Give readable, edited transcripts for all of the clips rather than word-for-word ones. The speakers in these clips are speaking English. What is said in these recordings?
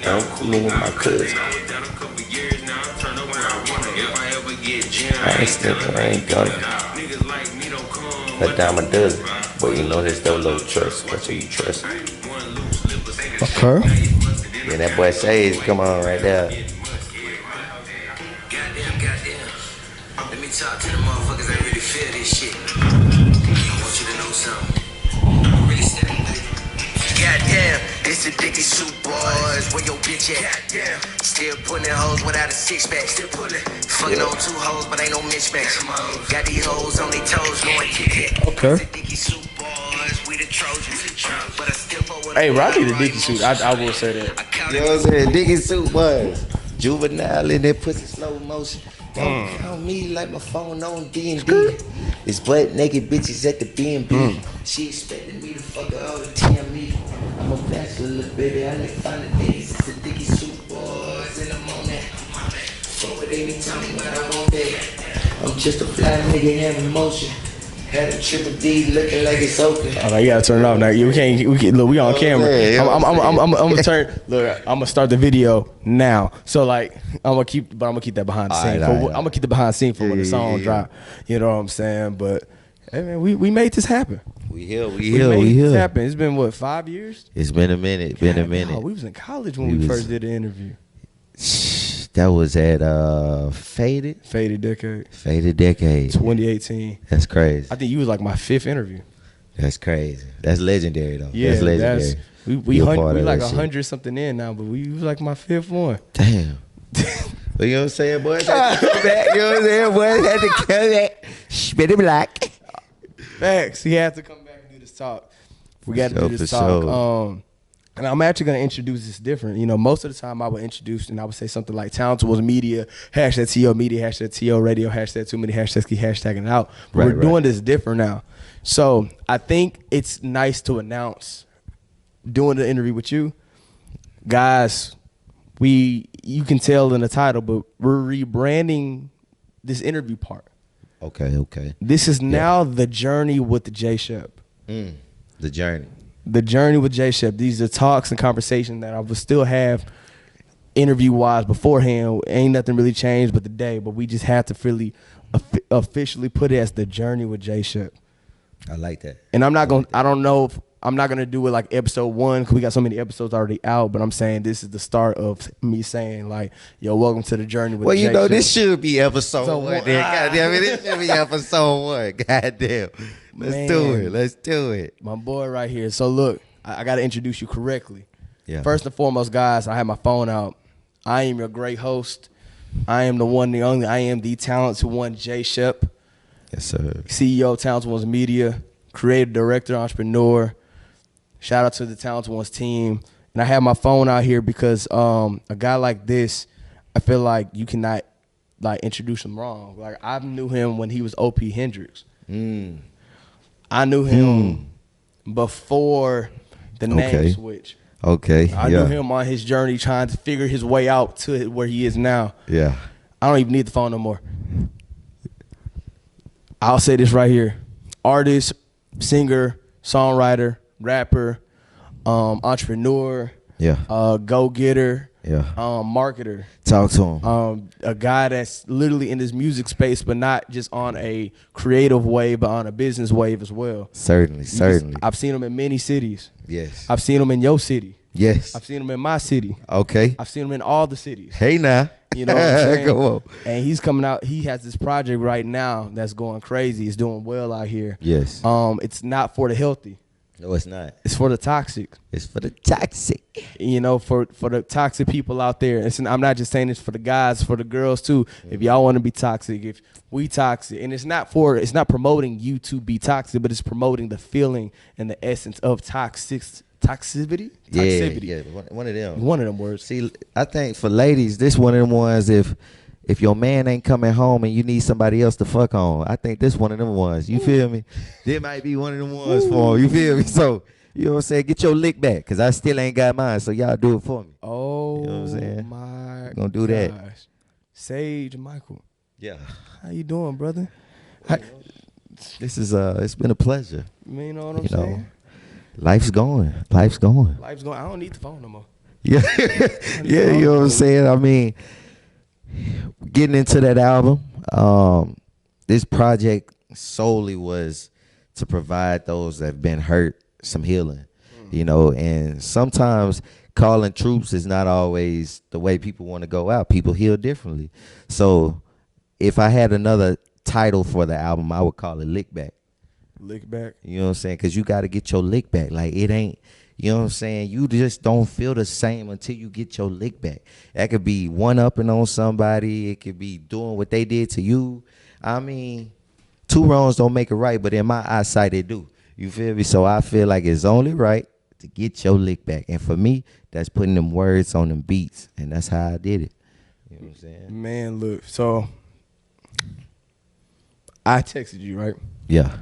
I'm coolin' with my cousin. I ain't stepping, I ain't gunning. A dime a dozen. But you know there's no little trust. That's who you trust. Okay. Yeah, that boy Saige, come on right there. Let me talk to the motherfuckers that really feel this shit. I want you to know something. I'm really standing with it. Goddamn, this the Dicky Soup Boys. Where your bitch at? Goddamn. Still pulling hoes without a six-pack. Still pulling. Fucking on two hoes, but ain't no mismatch. Got these hoes on their toes going kick. Okay. Dicky Soup Boys, we the Trojans. But I still Hey, Rocky the Dicky Suit. I will say that. You know what I'm saying? Dicky Soup Boys. Juvenile in that pussy slow motion. Don't count me like my phone on D&D. It's butt naked bitches at the B&B. She expected me to fuck her all the TME. I'm a bachelor, little baby. I like finding things. It's the Dicky Soup Boys in the morning. Fuck with any time when I want that. I'm just a fly nigga having emotion. Had a triple D looking like it's open. Oh, you gotta turn it off now. We can't look, we on camera. I'm gonna turn. Look, I'm gonna start the video now. So like, I'm gonna keep that behind the scene. I'm gonna keep the behind the scene for when the song drop. You know what I'm saying? But hey man, we made this happen. We here. This happen. It's been what, 5 years? It's been a minute. Oh, we was in college when we first did the interview. That was at Faded Decade. 2018. That's crazy. I think you was like my 5th interview. That's crazy. That's legendary though. Yeah, that's legendary. We like 100 something in now, but we was like my 5th one. Damn. But you know what I'm saying, boys? Had to come back. You know what I'm saying, boys? Had to come back. Spit it black. Facts. He had to come back and do this talk. We got to do this talk. And I'm actually going to introduce this different. You know, most of the time I would introduce and I would say something like TalentedOnes Media, hashtag TO Media, hashtag TO Radio, hashtag too many hashtags, keep hashtagging it out. But we're doing this different now. So I think it's nice to announce doing the interview with you. Guys, you can tell in the title, but we're rebranding this interview part. Okay. This is now the Journey with Jay Shep. The Journey. The Journey with Jay Shep. These are talks and conversations that I will still have interview-wise beforehand. Ain't nothing really changed but the day, but we just have to really officially put it as the Journey with Jay Shep. I like that. And I'm not gonna do it like episode 1 because we got so many episodes already out. But I'm saying this is the start of me saying like, "Yo, welcome to the Journey with." Well, Jay you know, Shep. this should be episode 1. Goddamn it, this should be episode 1. Goddamn, let's do it. My boy right here. So look, I got to introduce you correctly. Yeah. First and foremost, guys, I have my phone out. I am your great host. I am the one, the only. I am the TalentedOnes Jay Shep. Yes, sir. CEO of TalentedOnes Media, creative director, entrepreneur. Shout out to the TalentedOnes team. And I have my phone out here because a guy like this, I feel like you cannot like introduce him wrong. Like I knew him when he was O.P. Hendrix. I knew him before the name switch. Okay. I knew him on his journey trying to figure his way out to where he is now. Yeah. I don't even need the phone no more. I'll say this right here. Artist, singer, songwriter, rapper, entrepreneur, go-getter, marketer. Talk to him. A guy that's literally in this music space, but not just on a creative wave, but on a business wave as well. Certainly. I've seen him in many cities. Yes. I've seen him in your city. Yes. I've seen him in my city. Okay. I've seen him in all the cities. Hey now. You know what I'm saying? Go on. And he's coming out. He has this project right now that's going crazy. It's doing well out here. Yes. It's not for the healthy. No, it's not. It's for the toxic. It's for the toxic. You know, for the toxic people out there. I'm not just saying this for the guys, for the girls too. If y'all want to be toxic, if we toxic, and it's not promoting you to be toxic, but it's promoting the feeling and the essence of toxicity. Yeah, one of them. One of them words. See, I think for ladies, this one of them ones. If your man ain't coming home and you need somebody else to fuck on, I think this one of them ones. You feel me? This might be one of them ones for him. You feel me? So, you know what I'm saying? Get your lick back, because I still ain't got mine, so y'all do it for me. Oh, you know what I'm saying? My gonna do that. Saige Michael. Yeah. How you doing, brother? This is it's been a pleasure. You know what I'm saying? Life's going. Life's going. Life's going. I don't need the phone no more. Yeah. Yeah, you know what I'm saying? I mean, getting into that album, this project solely was to provide those that have been hurt some healing, you know, and sometimes calling troops is not always the way people want to go out. People heal differently. So if I had another title for the album, I would call it Lick Back. Lick back. You know what I'm saying? Because you got to get your lick back. Like, it ain't, you know what I'm saying? You just don't feel the same until you get your lick back. That could be one-upping on somebody. It could be doing what they did to you. I mean, two wrongs don't make it right, but in my eyesight, it do. You feel me? So I feel like it's only right to get your lick back. And for me, that's putting them words on them beats. And that's how I did it. You know what I'm saying? Man, look. So I texted you, right? Yeah.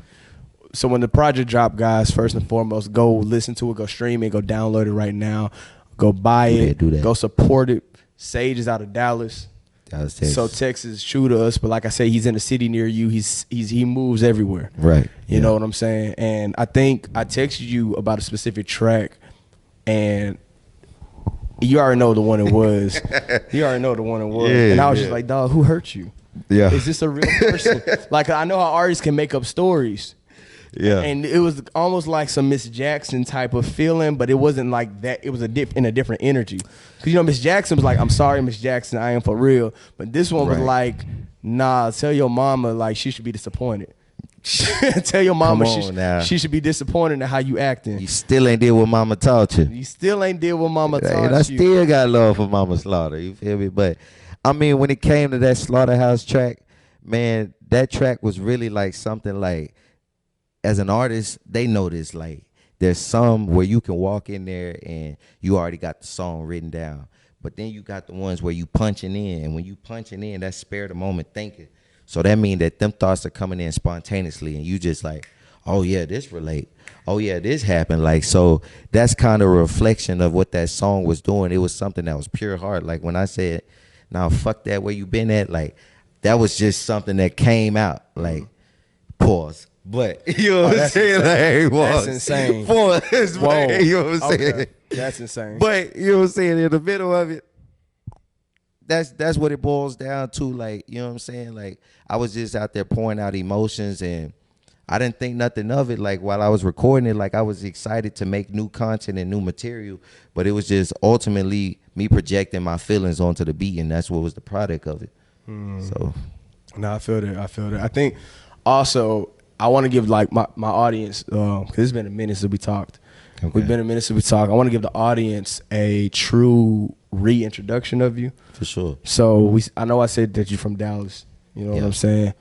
So when the project dropped, guys, first and foremost, go listen to it, go stream it, go download it right now, go buy it, do that. Go support it. Saige is out of Dallas. Texas. So Texas, true to us, but like I say, he's in a city near you. He moves everywhere. Right. You know what I'm saying? And I think I texted you about a specific track, and you already know the one it was. You already know the one it was. Yeah, and I was just like, dog, who hurt you? Yeah. Is this a real person? Like, I know how artists can make up stories. Yeah. And it was almost like some Miss Jackson type of feeling, but it wasn't like that. It was in a different energy. Because, you know, Miss Jackson was like, I'm sorry, Miss Jackson, I am for real. But this one was like, nah, tell your mama, like, she should be disappointed. Tell your mama she should be disappointed in how you acting. You still ain't did what mama taught you. You still ain't did what mama taught you. And I still got love for Mama Slaughter. You feel me? But, I mean, when it came to that Slaughterhouse track, man, that track was really like something like, as an artist, they know this. Like, there's some where you can walk in there and you already got the song written down. But then you got the ones where you punching in. And when you punching in, that's spare the moment thinking. So that means that them thoughts are coming in spontaneously. And you just like, oh, yeah, this relate. Oh, yeah, this happened. Like, so that's kind of a reflection of what that song was doing. It was something that was pure heart. Like, when I said, now, fuck that, where you been at? Like, that was just something that came out. Like, pause. But, you know what I'm saying? Like, that's insane. Pause. Whoa. You know what I'm saying? That's insane. But, you know what I'm saying? In the middle of it, that's what it boils down to. Like, you know what I'm saying? Like, I was just out there pouring out emotions, and I didn't think nothing of it. Like, while I was recording it, like, I was excited to make new content and new material, but it was just ultimately me projecting my feelings onto the beat, and that's what was the product of it. So, no, I feel that. I think also I want to give like my audience, because it's been a minute since we talked. Okay. We've been a minute since we talked. I want to give the audience a true reintroduction of you. For sure. So I know I said that you're from Dallas. You know what I'm saying?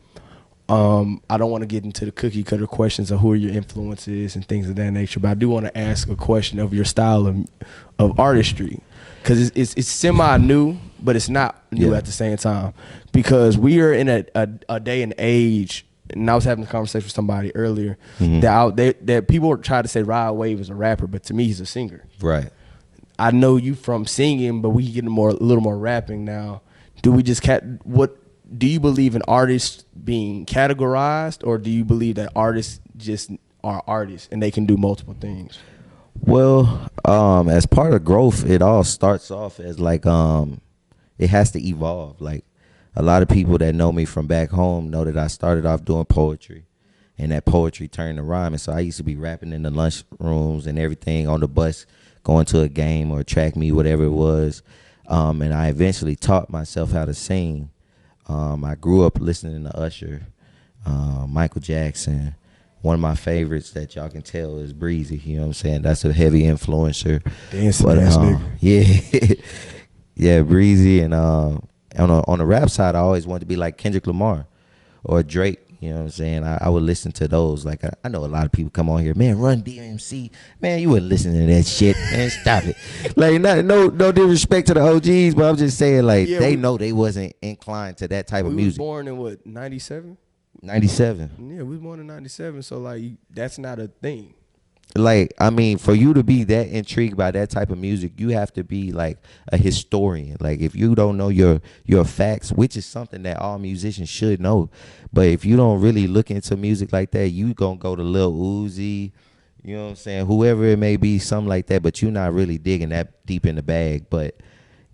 I don't want to get into the cookie cutter questions of who your influences and things of that nature, but I do want to ask a question of your style of artistry, because it's semi new, but it's not new at the same time, because we are in a day and age. And I was having a conversation with somebody earlier that people try to say Rod Wave is a rapper, but to me he's a singer. Right. I know you from singing, but we get a little more rapping now. Do we just what do you believe in artists being categorized, or do you believe that artists just are artists and they can do multiple things? Well, as part of growth, it all starts off as like it has to evolve. Like, a lot of people that know me from back home know that I started off doing poetry, and that poetry turned to rhyming. So I used to be rapping in the lunch rooms and everything, on the bus, going to a game or a track meet, whatever it was. And I eventually taught myself how to sing. I grew up listening to Usher, Michael Jackson. One of my favorites that y'all can tell is Breezy. You know what I'm saying? That's a heavy influencer. Dancing ass nigga. Yeah. Yeah, Breezy. And on the rap side, I always wanted to be like Kendrick Lamar or Drake. You know what I'm saying? I would listen to those. Like, I know a lot of people come on here, man, Run DMC. Man, you wouldn't listen to that shit. Man, stop it. Like, no disrespect to the OGs, but I'm just saying, like, they know they wasn't inclined to that type of music. We was born in what, 97? 97. Yeah, we was born in 97, so, like, that's not a thing. Like, I mean, for you to be that intrigued by that type of music, you have to be like a historian. Like, if you don't know your facts, which is something that all musicians should know, but if you don't really look into music like that, you gonna go to Lil Uzi, You know what I'm saying? Whoever it may be, something like that, but you're not really digging that deep in the bag. But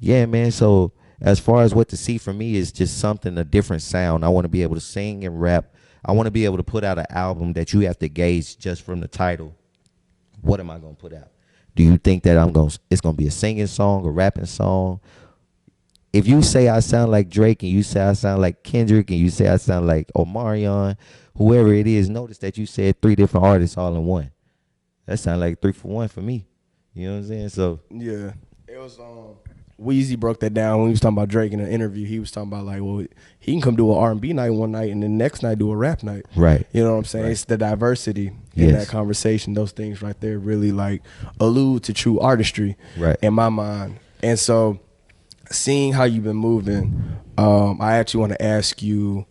yeah, man, so as far as what to see for me is just something, a different sound. I want to be able to sing and rap. I want to be able to put out an album that you have to gauge just from the title. What am I going to put out? Do you think that it's going to be a singing song, a rapping song? If you say I sound like Drake and you say I sound like Kendrick and you say I sound like Omarion, whoever it is, notice that you said 3 different artists all in one. That sounds like 3 for 1 for me. You know what I'm saying? So yeah, it was Weezy broke that down when he was talking about Drake in an interview. He was talking about like, well, he can come do an R&B night one night and the next night do a rap night. Right. You know what I'm saying? Right. It's the diversity in that conversation. Those things right there really like allude to true artistry in my mind. And so seeing how you've been moving, I actually want to ask you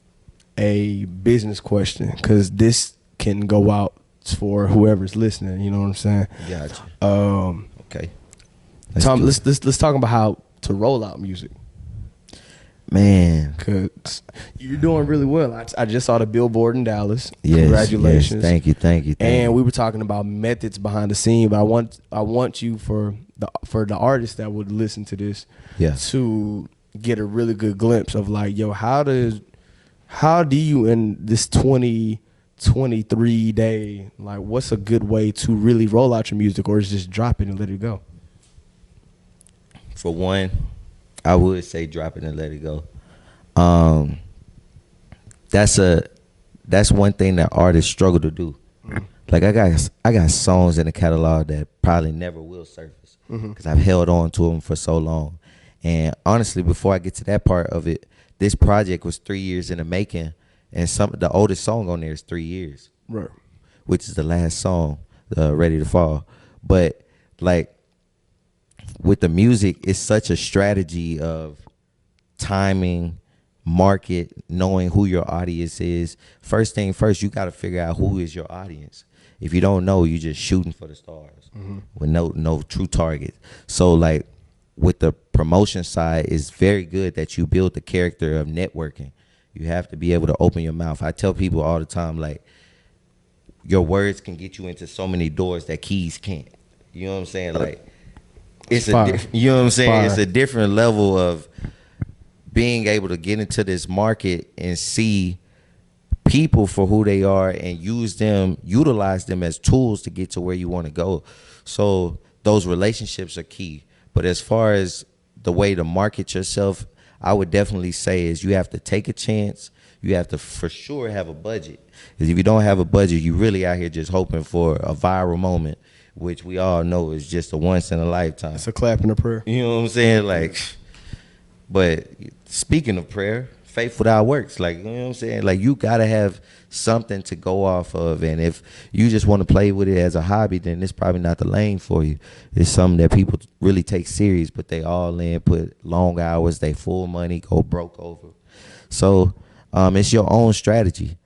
a business question because this can go out for whoever's listening. You know what I'm saying? Gotcha. Okay. Tom, let's talk about how to roll out music. Man, because you're doing really well. I just saw the Billboard in Dallas. Yes, congratulations. Yes, thank you. And we were talking about methods behind the scene, but I want you for the artists that would listen to this to get a really good glimpse of like, yo, how do you in this 23 day, like what's a good way to really roll out your music, or is just drop it and let it go? For one, I would say drop it and let it go. That's one thing that artists struggle to do. Mm-hmm. Like I got songs in the catalog that probably never will surface because I've held on to them for so long. And honestly, before I get to that part of it, this project was 3 years in the making, and the oldest song on there is 3 years, right? Which is the last song, Ready to Fall. But like, with the music, it's such a strategy of timing, market, knowing who your audience is. First thing first, you got to figure out who is your audience. If you don't know, you're just shooting for the stars with no true target. So like with the promotion side, it's very good that you build the character of networking. You have to be able to open your mouth. I tell people all the time, like, your words can get you into so many doors that keys can't. You know what I'm saying? Like, you know what I'm saying? It's a different level of being able to get into this market and see people for who they are and utilize them as tools to get to where you want to go. So those relationships are key. But as far as the way to market yourself, I would definitely say is you have to take a chance. You have to for sure have a budget. Because if you don't have a budget, you really out here just hoping for a viral moment, which we all know is just a once in a lifetime. It's a clap and a prayer. You know what I'm saying? Like, but speaking of prayer, faith without works. Like, you know what I'm saying? Like, you got to have something to go off of. And if you just want to play with it as a hobby, then it's probably not the lane for you. It's something that people really take serious, but they all in, put long hours, they full money, go broke over. So it's your own strategy.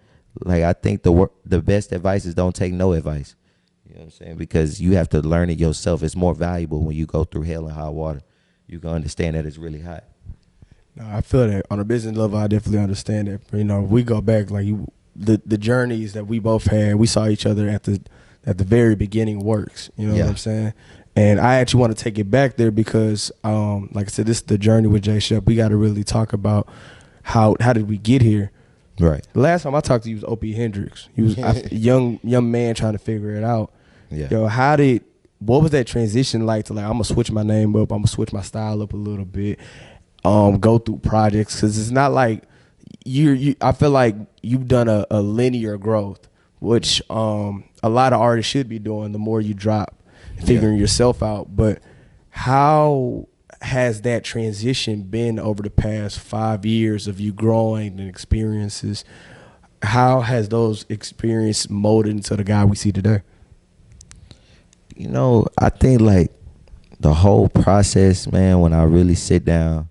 Like, I think the best advice is don't take no advice. You know what I'm saying? Because you have to learn it yourself. It's more valuable when you go through hell and hot water. You can understand that it's really hot. No, I feel that. On a business level, I definitely understand that. You know, we go back, like the journeys that we both had, we saw each other at the very beginning works. You know what I'm saying? And I actually want to take it back there because, like I said, this is the journey with Jay Shep. We got to really talk about how did we get here. Right. The last time I talked to you was O.P. Hendrix. He was a young man trying to figure it out. Yeah. Yo, what was that transition like to like, I'm going to switch my name up, I'm going to switch my style up a little bit, go through projects? Because it's not like I feel like you've done a linear growth, which a lot of artists should be doing the more you drop, figuring yourself out. But how has that transition been over the past 5 years of you growing and experiences? How has those experiences molded into the guy we see today? You know, I think like the whole process, man, when I really sit down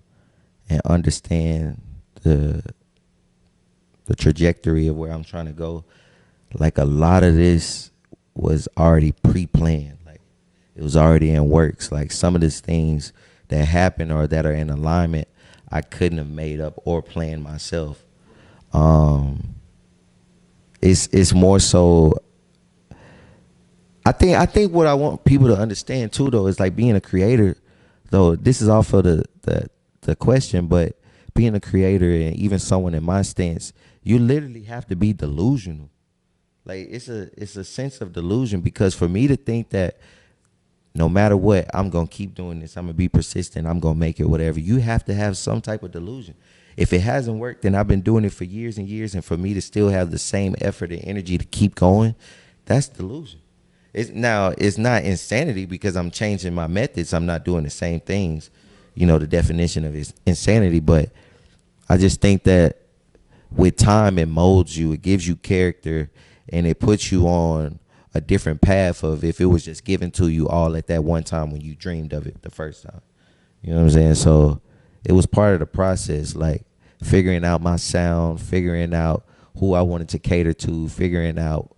and understand the trajectory of where I'm trying to go, like a lot of this was already pre-planned. Like, it was already in works. Like, some of these things that happen or that are in alignment, I couldn't have made up or planned myself. It's more so I think what I want people to understand too, though, is like being a creator. Though this is off of the question, but being a creator and even someone in my stance, you literally have to be delusional. Like it's a sense of delusion, because for me to think that no matter what, I'm gonna keep doing this, I'm gonna be persistent, I'm gonna make it, whatever, you have to have some type of delusion. If it hasn't worked, then I've been doing it for years and years, and for me to still have the same effort and energy to keep going, that's delusion. It's not insanity because I'm changing my methods. I'm not doing the same things. You know, the definition of insanity. But I just think that with time, it molds you. It gives you character, and it puts you on a different path of if it was just given to you all at that one time when you dreamed of it the first time. You know what I'm saying? So it was part of the process, like figuring out my sound, figuring out who I wanted to cater to, figuring out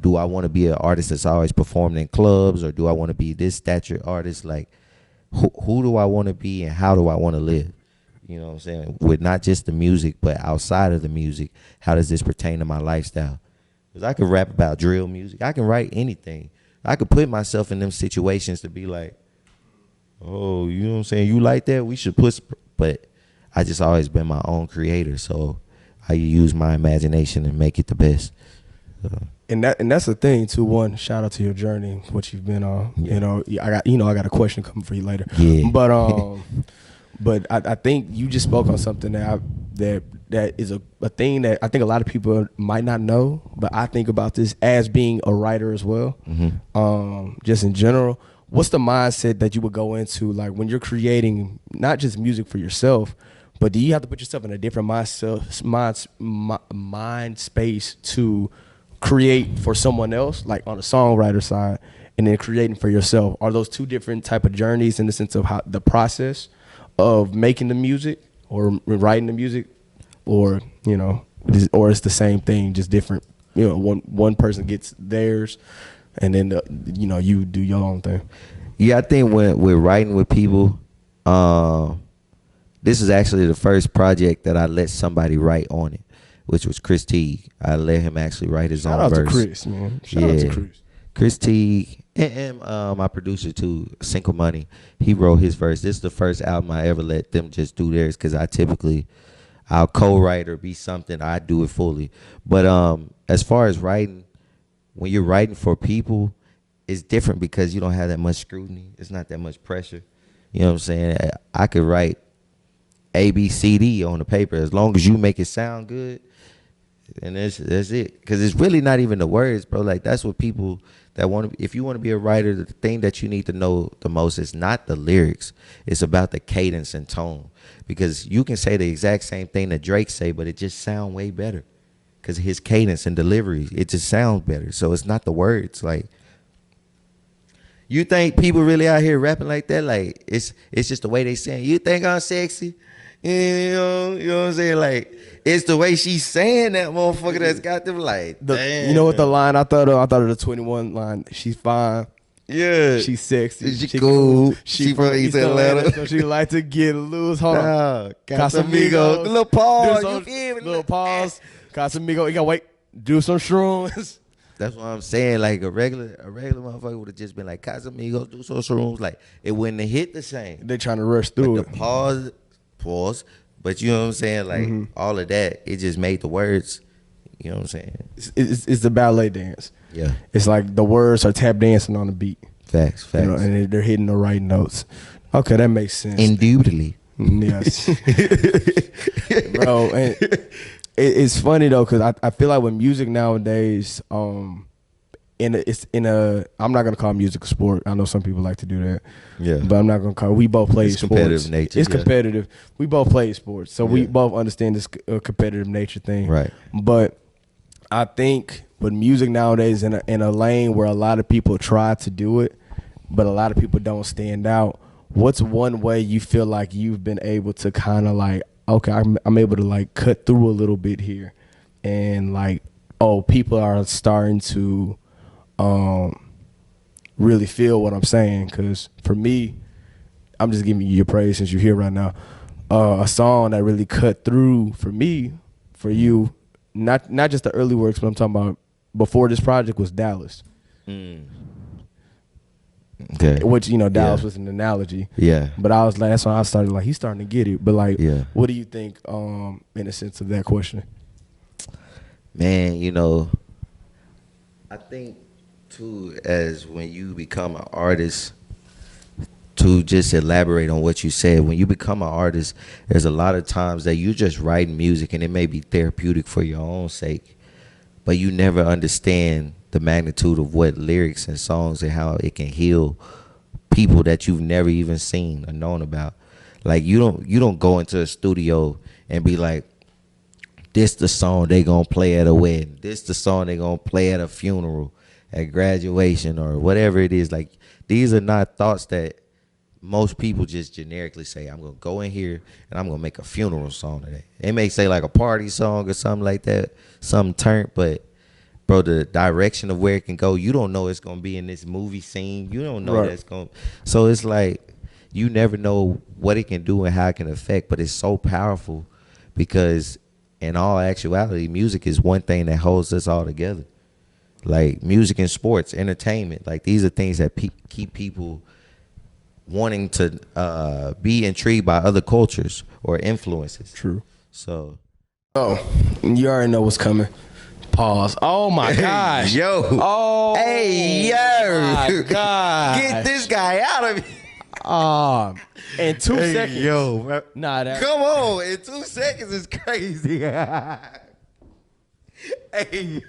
do I want to be an artist that's always performing in clubs, or do I want to be this stature artist? Like, who do I want to be, and how do I want to live? You know what I'm saying? With not just the music, but outside of the music, how does this pertain to my lifestyle? Because I could rap about drill music. I can write anything. I could put myself in them situations to be like, oh, you know what I'm saying? You like that? We should put, but I just always been my own creator. So I use my imagination and make it the best. And that's the thing too. One, shout out to your journey, what you've been on. Yeah. I got a question coming for you later. Yeah. But I think you just spoke on something that is a thing that I think a lot of people might not know. But I think about this as being a writer as well. Mm-hmm. Just in general, what's the mindset that you would go into, like when you're creating not just music for yourself, but do you have to put yourself in a different mind space to create for someone else, like on the songwriter side, and then creating for yourself? Are those two different type of journeys in the sense of how the process of making the music or writing the music, or or it's the same thing, just different? One person gets theirs, and then you do your own thing. Yeah, I think when we're writing with people, this is actually the first project that I let somebody write on it, which was Chris Teague. I let him actually write his own verse. Shout out to Chris, man. Shout out to Chris. Chris Teague and my producer too, Single Money. He wrote his verse. This is the first album I ever let them just do theirs, because I'll co-write or be something. I do it fully. But as far as writing, when you're writing for people, it's different because you don't have that much scrutiny. It's not that much pressure. You know what I'm saying? I could write A, B, C, D on the paper. As long as you make it sound good, and that's it. Because it's really not even the words, bro. Like, that's what people that want to, if you want to be a writer, the thing that you need to know the most is not the lyrics. It's about the cadence and tone. Because you can say the exact same thing that Drake say, but it just sound way better. Because his cadence and delivery, it just sounds better. So it's not the words. Like, you think people really out here rapping like that? Like, it's just the way they saying, you think I'm sexy? You know what I'm saying? Like, it's the way she's saying that motherfucker that's got them like, damn. You know what the line I thought of the 21 line? She's fine. Yeah. She's sexy. She cool. She from East Atlanta. So she like to get loose. Hold on. Casamigos. Little pause. Little pause. Casamigos. You gotta wait. Do some shrooms. That's what I'm saying. Like a regular motherfucker would have just been like, Casamigos, do some shrooms. Like, it wouldn't have hit the same. They trying to rush through it. The pause. But you know what I'm saying? Like, all of that, it just made the words, you know what I'm saying? It's the ballet dance. Yeah. It's like the words are tap dancing on the beat. Facts. And they're hitting the right notes. Okay, that makes sense. Indubitably. Yes. Bro, and it's funny though, because I feel like with music nowadays, I'm not gonna call music a sport. I know some people like to do that. Yeah. But I'm not gonna call. We both play sports. Competitive nature. It's competitive. We both play sports, so we both understand this competitive nature thing. Right. But I think with music nowadays, in a lane where a lot of people try to do it, but a lot of people don't stand out. What's one way you feel like you've been able to kind of like, okay, I'm able to like cut through a little bit here, and like, oh, people are starting to really feel what I'm saying? Because for me, I'm just giving you your praise since you're here right now. A song that really cut through for me, for you, not just the early works, but I'm talking about before this project, was Dallas. Okay. Which, you know, Dallas was an analogy. Yeah. But I was like, that's when I started like, he's starting to get it. But like, Yeah. what do you think in a sense of that question? Man, you know, I think too, as when you become an artist, to just elaborate on what you said, when you become an artist, there's a lot of times that you just writing music and it may be therapeutic for your own sake, but you never understand the magnitude of what lyrics and songs and how it can heal people that you've never even seen or known about. Like you don't go into a studio and be like, this the song they gonna play at a wedding, this the song they gonna play at a funeral, at graduation, or whatever it is. Like, these are not thoughts that most people just generically say, I'm gonna go in here and I'm gonna make a funeral song today. They may say like a party song or something like that, something turned, but bro, the direction of where it can go, you don't know it's gonna be in this movie scene. You don't know that's gonna. So it's like you never know what it can do and how it can affect, but it's so powerful because in all actuality, music is one thing that holds us all together. Like music and sports, entertainment, like these are things that keep people wanting to be intrigued by other cultures or influences. True. So, you already know what's coming. Pause. Oh my gosh. Yo. Oh. Hey, yo. My God. Get this guy out of here. In 2 seconds. Yo. Nah, that. Come on. In 2 seconds is crazy. Hey.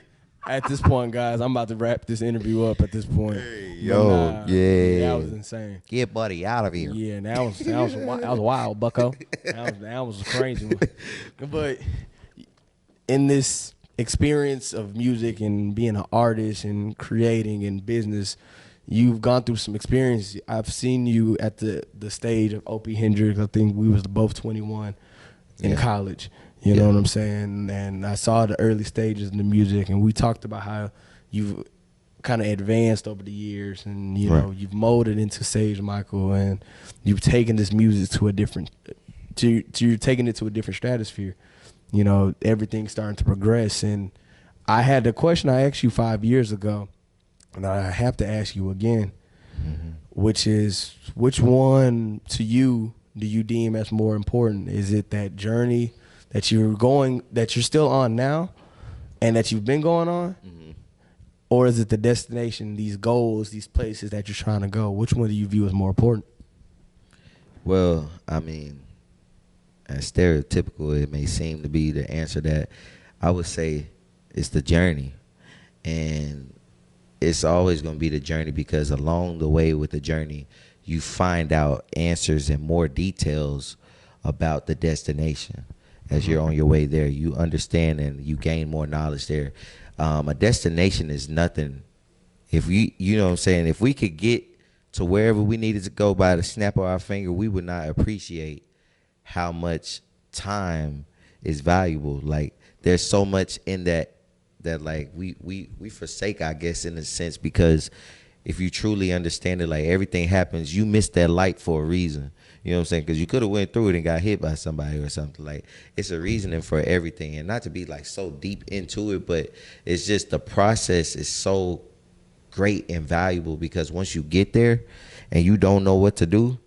At this point, guys, I'm about to wrap this interview up at this point. Hey, yo. Yeah. That was insane. Get buddy out of here. Yeah, that was wild, bucko. That was a crazy one. But in this experience of music and being an artist and creating in business, you've gone through some experience. I've seen you at the stage of Opie Hendrix. I think we was both 21 in college. You know what I'm saying? And I saw the early stages in the music, and we talked about how you've kind of advanced over the years, and you know you've molded into Saige Michael, and you've taken this music to a different, you're taking it to a different stratosphere. You know, everything's starting to progress, and I had the question I asked you 5 years ago, and I have to ask you again, which is, which one to you do you deem as more important? Is it that journey that you're still on now and that you've been going on? Or is it the destination, these goals, these places that you're trying to go? Which one do you view as more important? Well, I mean, as stereotypical it may seem to be the answer, that I would say it's the journey. And it's always going to be the journey, because along the way with the journey, you find out answers and more details about the destination. As you're on your way there, you understand and you gain more knowledge there. A destination is nothing. If you know what I'm saying, if we could get to wherever we needed to go by the snap of our finger, we would not appreciate how much time is valuable. Like, there's so much in that like we forsake, I guess, in a sense, because if you truly understand it, like, everything happens, you missed that light for a reason. You know what I'm saying? Because you could have went through it and got hit by somebody or something. Like, it's a reasoning for everything. And not to be like so deep into it, but it's just the process is so great and valuable, because once you get there and you don't know what to do,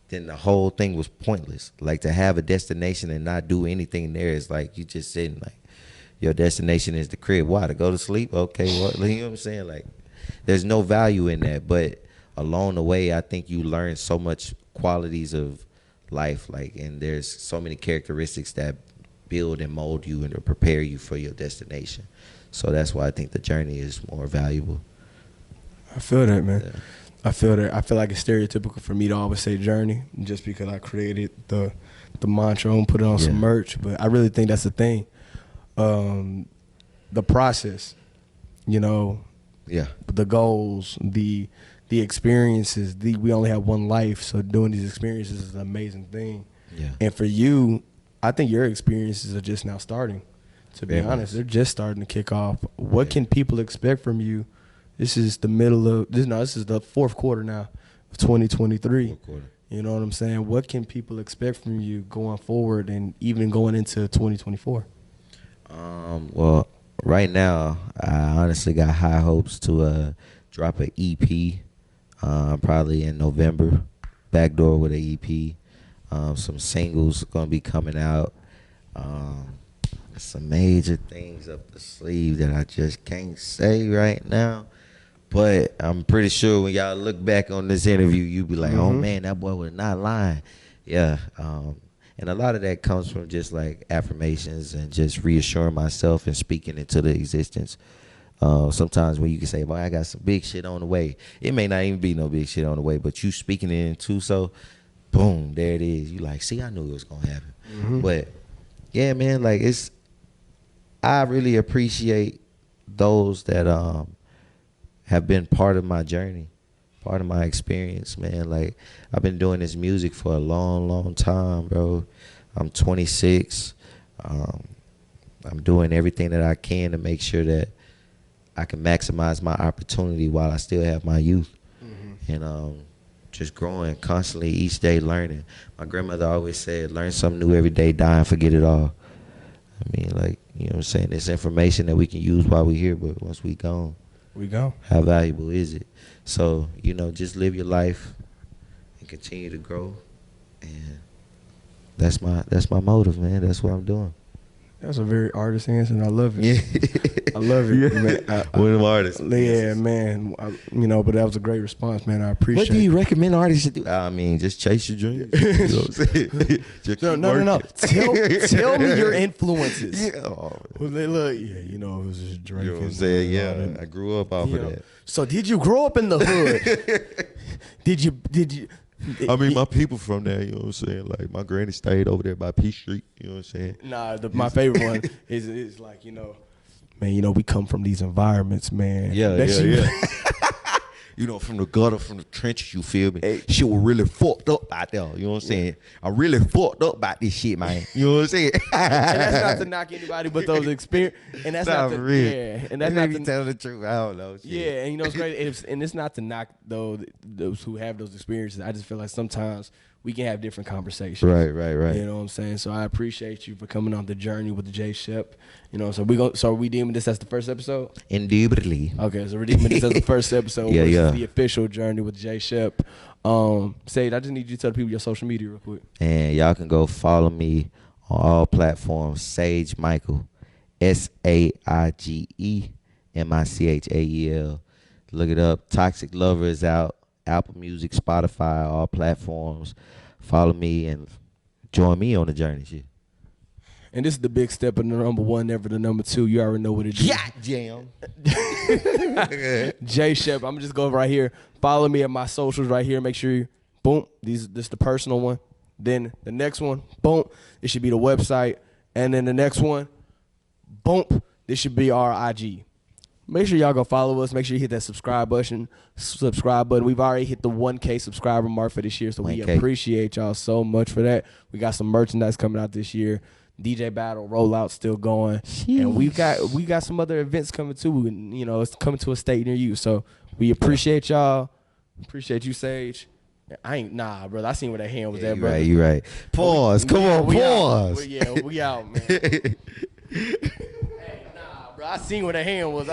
then the whole thing was pointless. Like, to have a destination and not do anything there is like you just sitting, like, your destination is the crib. Why? To go to sleep? Okay, what? You know what I'm saying? Like, there's no value in that. But along the way, I think you learn so much qualities of life, like, and there's so many characteristics that build and mold you and to prepare you for your destination. So that's why I think the journey is more valuable. I feel that, man. Yeah. I feel that. I feel like it's stereotypical for me to always say journey, just because I created the mantra and put it on some merch. But I really think that's the thing. The process, you know, the goals, the experiences. We only have one life, so doing these experiences is an amazing thing. Yeah. And for you, I think your experiences are just now starting. To be honest, they're just starting to kick off. What can people expect from you? This is the middle of this is the fourth quarter now of 2023. You know what I'm saying? What can people expect from you going forward and even going into 2024? Well, right now, I honestly got high hopes to drop an EP probably in November. Backdoor with an EP. Some singles gonna be coming out. Some major things up the sleeve that I just can't say right now. But I'm pretty sure when y'all look back on this interview, you be like, oh man, that boy was not lying. Yeah. And a lot of that comes from just like affirmations and just reassuring myself and speaking into the existence. Sometimes when you can say, boy, I got some big shit on the way. It may not even be no big shit on the way, but you speaking it into, so boom, there it is. You like, see, I knew it was going to happen. But yeah, man, like I really appreciate those that have been part of my journey, part of my experience, man. Like, I've been doing this music for a long, long time, bro. I'm 26. I'm doing everything that I can to make sure that I can maximize my opportunity while I still have my youth. And just growing constantly, each day learning. My grandmother always said, learn something new every day, die and forget it all. I mean, like, you know what I'm saying? It's information that we can use while we're here, but once we gone, how valuable is it? So, you know, just live your life and continue to grow. And that's my motive, man. That's what I'm doing. That's a very artist answer, and I love it. Yeah. I love it. Yeah. Man, one of them artists. Yeah, man. But that was a great response, man. I appreciate it. What do you recommend artists to do? I mean, just chase your dreams. You know what I'm saying? No. Tell me your influences. Yeah. Well, they look, it was just Drake. You know what I'm saying? Yeah, I grew up off of that. So did you grow up in the hood? Did you? I mean, my people from there, you know what I'm saying? Like, my granny stayed over there by P Street, you know what I'm saying? Nah, my favorite one is like, man, we come from these environments, man. Yeah. You know, from the gutter, from the trenches, you feel me? Hey. Shit was really fucked up out there, you know what I'm saying? I'm really fucked up about this shit, man. You know what I'm saying? And that's not to knock anybody but those experience. And that's not for real. Yeah. And that's not to tell the truth. I don't know. Shit. Yeah, and it's great. And it's not to knock those who have those experiences. I just feel like sometimes we can have different conversations. Right. You know what I'm saying? So I appreciate you for coming on the journey with Jay Shep. So are we deeming this as the first episode? Indubitably. Okay, so we're deeming this as the first episode. Yeah. Is the official journey with Jay Shep. Saige, I just need you to tell the people your social media real quick. And y'all can go follow me on all platforms. Saige Michael, SAIGE MICHAEL. Look it up. Toxic Lover is out. Apple Music, Spotify, all platforms. Follow me and join me on the journey. Shit. And this is the big step of the number one, never the number two. You already know what it is. Yeah, jam. Jay Shep. I'm just going right here. Follow me at my socials right here. Make sure you, boom, this is the personal one. Then the next one, boom, it should be the website. And then the next one, boom, this should be our IG. Make sure y'all go follow us. Make sure you hit that subscribe button. We've already hit the 1K subscriber mark for this year, so 1K. we appreciate y'all so much for that. We got some merchandise coming out this year. DJ battle rollout still going. Jeez. And we got some other events coming too. And, it's coming to a state near you. So we appreciate y'all. Appreciate you, Saige. Brother. I seen where that hand was at, brother. You right. Pause. Come on, pause. We out, man. Hey, bro. I seen where that hand was.